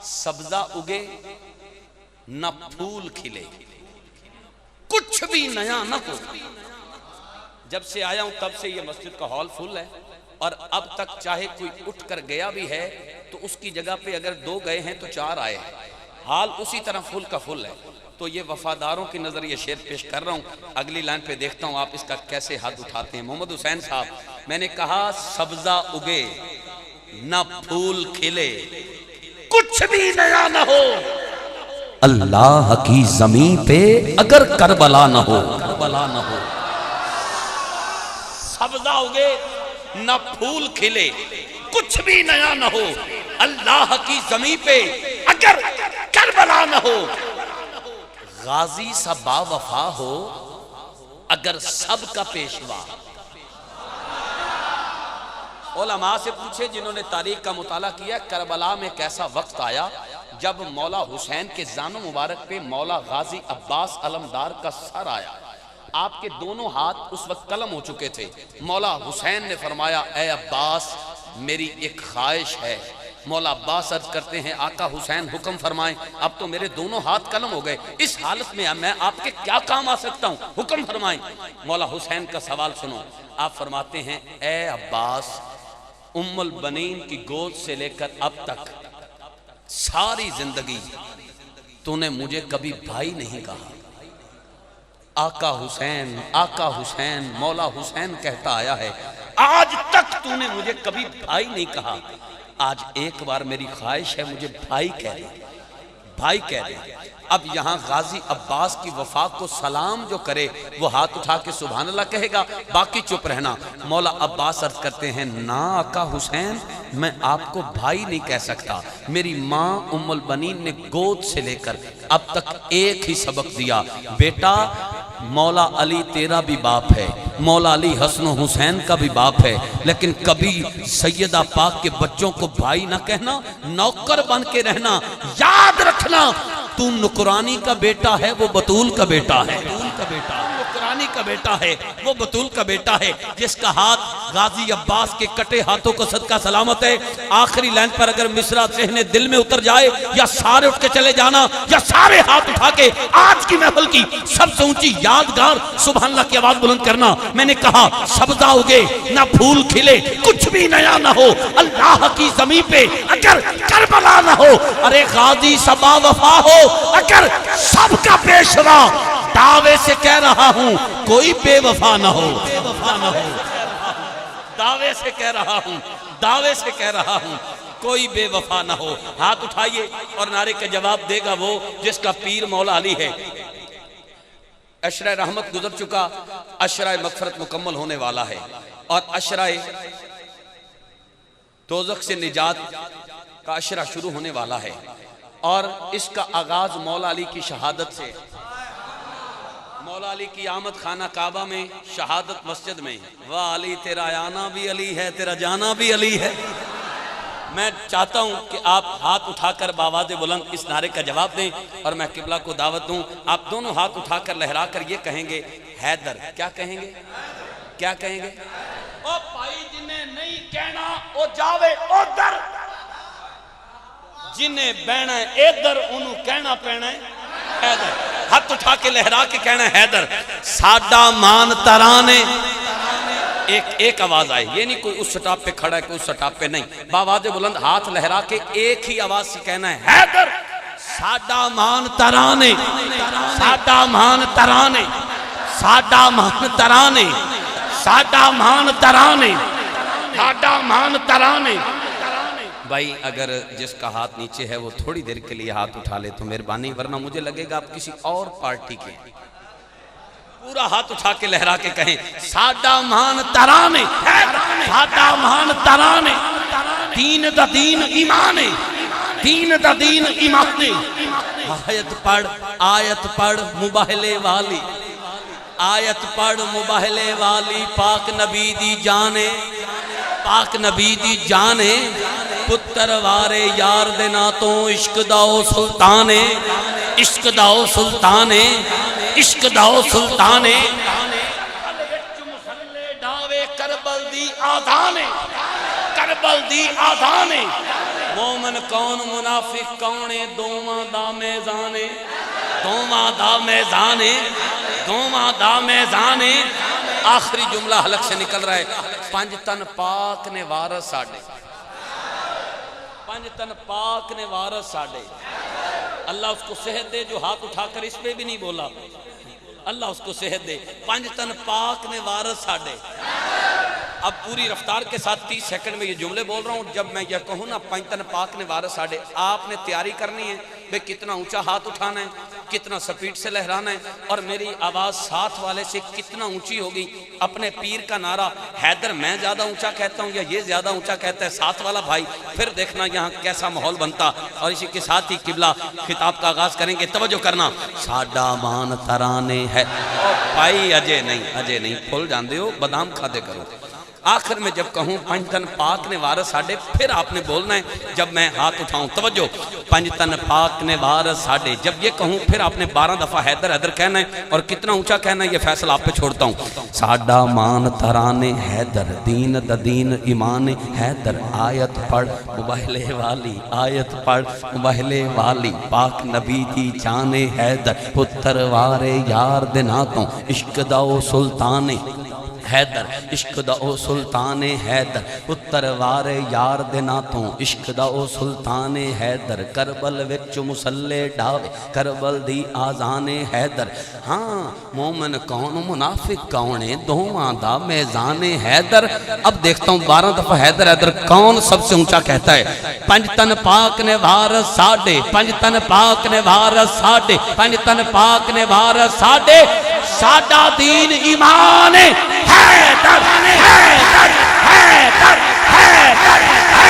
سبزہ اگے نہ پھول کھلے، کچھ بھی نیا نہ ہو۔ جب سے آیا ہوں تب سے یہ مسجد کا ہال فل ہے، اور اب تک چاہے کوئی اٹھ کر گیا بھی ہے تو اس کی جگہ پہ اگر 2 گئے ہیں تو 4 آئے ہیں، حال اسی طرح فل کا فل ہے۔ تو یہ وفاداروں کی نظر یہ شعر پیش کر رہا ہوں، اگلی لائن پہ دیکھتا ہوں آپ اس کا کیسے ہاتھ اٹھاتے ہیں۔ محمد حسین صاحب، میں نے کہا سبزہ اگے نہ پھول کھلے، کچھ بھی نیا نہ ہو، اللہ کی زمین پہ اگر کربلا نہ ہو، کربلا نہ ہو۔ سبزہ اگے نہ پھول کھلے، کچھ بھی نیا نہ ہو، اللہ کی زمین پہ اگر کربلا نہ ہو، غازی سا با وفا ہو اگر سب کا پیشوا۔ علماء سے پوچھے جنہوں نے تاریخ کا مطالعہ کیا، کربلا میں کیسا وقت آیا جب مولا حسین کے زانو مبارک پہ مولا غازی عباس علمدار کا سر آیا۔ آپ کے دونوں ہاتھ اس وقت قلم ہو چکے تھے۔ مولا حسین نے فرمایا اے عباس میری ایک خواہش ہے۔ مولا عباس عرض کرتے ہیں آقا حسین حکم فرمائیں، اب تو میرے دونوں ہاتھ قلم ہو گئے، اس حالت میں میں آپ کے کیا کام آ سکتا ہوں، حکم فرمائیں۔ مولا حسین کا سوال سنو، آپ فرماتے ہیں اے عباس، ام البنین کی گود سے لے کر اب تک ساری زندگی تو نے مجھے کبھی بھائی نہیں کہا۔ آقا حسین مولا حسین کہتا آیا ہے آج تک تو نے مجھے کبھی بھائی نہیں کہا، آج ایک بار میری خواہش ہے مجھے بھائی کہہ دے، بھائی کہہ دے۔ اب یہاں غازی عباس کی وفا کو سلام جو کرے وہ ہاتھ اٹھا کے سبحان اللہ کہے گا، باقی چپ رہنا۔ مولا عباس عرض کرتے ہیں نا آقا حسین، میں آپ کو بھائی نہیں کہہ سکتا، میری ماں ام البنین نے گود سے لے کر اب تک ایک ہی سبق دیا، بیٹا مولا علی تیرا بھی باپ ہے، مولا علی حسن و حسین کا بھی باپ ہے، لیکن کبھی سیدہ پاک کے بچوں کو بھائی نہ کہنا، نوکر بن کے رہنا۔ یاد رکھنا تو نکرانی کا بیٹا ہے وہ بطول کا بیٹا ہے، نکرانی کا بیٹا ہے وہ بطول کا بیٹا ہے، جس کا ہاتھ غازی عباس کے کٹے ہاتھوں کو صدقہ سلامت ہے۔ آخری لائن پر اگر مصرع ذہن دل میں اتر جائے، یا سارے اٹھ کے چلے جانا یا سارے ہاتھ اٹھا کے آج کی محفل کی سب سے اونچی یادگار سبحان اللہ کی آواز بلند کرنا۔ میں نے کہا سبزہ اگے نہ پھول کھلے، کچھ بھی نیا نہ ہو، اللہ کی زمین پہ اگر کربلا نہ ہو، ارے غازی سبا وفا ہو اگر سب کا پیشوا، دعوے سے کہہ رہا ہوں کوئی بے وفا نہ ہو، دعوے سے کہہ رہا ہوں، دعوے سے کہہ رہا ہوں کوئی بے وفا نہ ہو۔ ہاتھ اٹھائیے اور نعرے کا جواب دے گا وہ جس کا پیر مولا علی ہے۔ عشرہ رحمت گزر چکا، عشرہ مغفرت مکمل ہونے والا ہے، اور عشرہ دوزخ سے نجات کا عشرہ شروع ہونے والا ہے، اور اس کا آغاز مولا علی کی شہادت سے، مولا علی کی آمد خانہ کعبہ میں، شہادت مسجد میں۔ واہ علی تیرا آنا بھی علی ہے، تیرا جانا بھی علی ہے۔ میں چاہتا ہوں کہ آپ ہاتھ اٹھا کر باواز بلند اس نعرے کا جواب دیں، اور میں قبلہ کو دعوت دوں، آپ دونوں ہاتھ اٹھا کر لہرا کر یہ کہیں گے حیدر، کیا کہیں گے؟ کیا کہیں گے؟ او بھائی جنہیں نہیں کہنا او جاوے ادھر، جنہیں بہنا ہے ادھر انہوں کہنا پینا ہے حیدر۔ ہاتھ اٹھا کے لہرا کے کہنا ہے حیدر۔ ساڈا مان ترانے، ایک آواز آئے، یہ نہیں کوئی اس سٹاپ پہ کھڑا ہے کوئی اس سٹاپ پہ نہیں، باواز بلند ہاتھ لہرا کے ایک ہی آواز سے کہنا ہے حیدر۔ ساڈا مان ترانے، ساڈا مان ترانے، ساڈا مان ترانے، ساڈا مان ترانے، ساڈا مان ترانے۔ بھائی اگر جس کا ہاتھ نیچے ہے وہ تھوڑی دیر کے لیے ہاتھ اٹھا لے تو مہربانی، ورنہ مجھے لگے گا آپ کسی اور پارٹی کے۔ پورا ہاتھ اٹھا کے لہرا کے کہیں ساڈا مان ترانے، ساڈا مان ترانے، دین دا دین ایمانے، دین دا دین ایمانے۔ آیت پڑھ مباہلے والی، آیت پڑھ مباہلے والی، پاک نبی دی جانے، پاک نبی دی جانے، پتر وارے یار دے ناتوں عشق داؤ سلطانے، عشق داؤ سلطانے، عشق داؤ سلطانے۔ کربل دی آدھانے، کربل دی آدھانے، مومن کون منافق کون دوواں دا میزانے دوواں دا میزانے دوواں دا میزانے آخری جملہ حلق سے نکل رہا ہے پنج تن پاک نے وارث ساڑے پنج تن پاک نے وارث ساڑے اللہ اس کو صحت دے جو ہاتھ اٹھا کر اس پہ بھی نہیں بولا اللہ اس کو صحت دے پنج تن پاک نے وارث ساڑے اب پوری رفتار کے ساتھ 30 سیکنڈ میں یہ جملے بول رہا ہوں جب میں یہ کہوں نا پنج تن پاک نے وارث ساڑے آپ نے تیاری کرنی ہے بے کتنا اونچا ہاتھ اٹھانا ہے کتنا سپیڈ سے لہرانا ہے اور میری آواز ساتھ والے سے کتنا اونچی ہوگی اپنے پیر کا نعرہ حیدر میں زیادہ اونچا کہتا ہوں یا یہ زیادہ اونچا کہتا ہے ساتھ والا بھائی پھر دیکھنا یہاں کیسا ماحول بنتا اور اسی کے ساتھ ہی قبلہ خطاب کا آغاز کریں گے توجہ کرنا ساڈا مان ترانے ہے بھائی اجے نہیں پھول جاندے ہو بادام کھا دے کرو آخر میں جب کہوں پنج تن پاک نے وارث ساڑے پھر آپ نے بولنا ہے جب میں ہاتھ اٹھاؤں توجہ پنج تن پاک نے وارث ساڑے جب یہ کہوں پھر آپ نے 12 دفعہ حیدر حیدر کہنا ہے اور کتنا اونچا کہنا ہے یہ فیصلہ آپ پہ چھوڑتا ہوں ساڈا مان ترانے حیدر دین دین ایمان حیدر آیت پڑھ مباہلے والی آیت پڑھ مباہلے والی پاک نبی دی جانے حیدر پتر وارے یار دناتوں عشق داؤ سلطان حیدر عشق دا او سلطان حیدر پتر وارے یار دناتوں عشق دا او سلطان حیدر کربل وچ مسلے ڈاوے کربل دی آزان حیدر ہاں مومن کون منافق کون دوواں دا میزان حیدر اب دیکھتا ہوں 12 دفعہ حیدر حیدر کون سب سے اونچا کہتا ہے پنج تن پاک نے وارث ساڑے پنج تن پاک نے وارث ساڑے پنج تن پاک نے وارث ساڑے ساڈا دین ایمان حیدر حیدر حیدر حیدر حیدر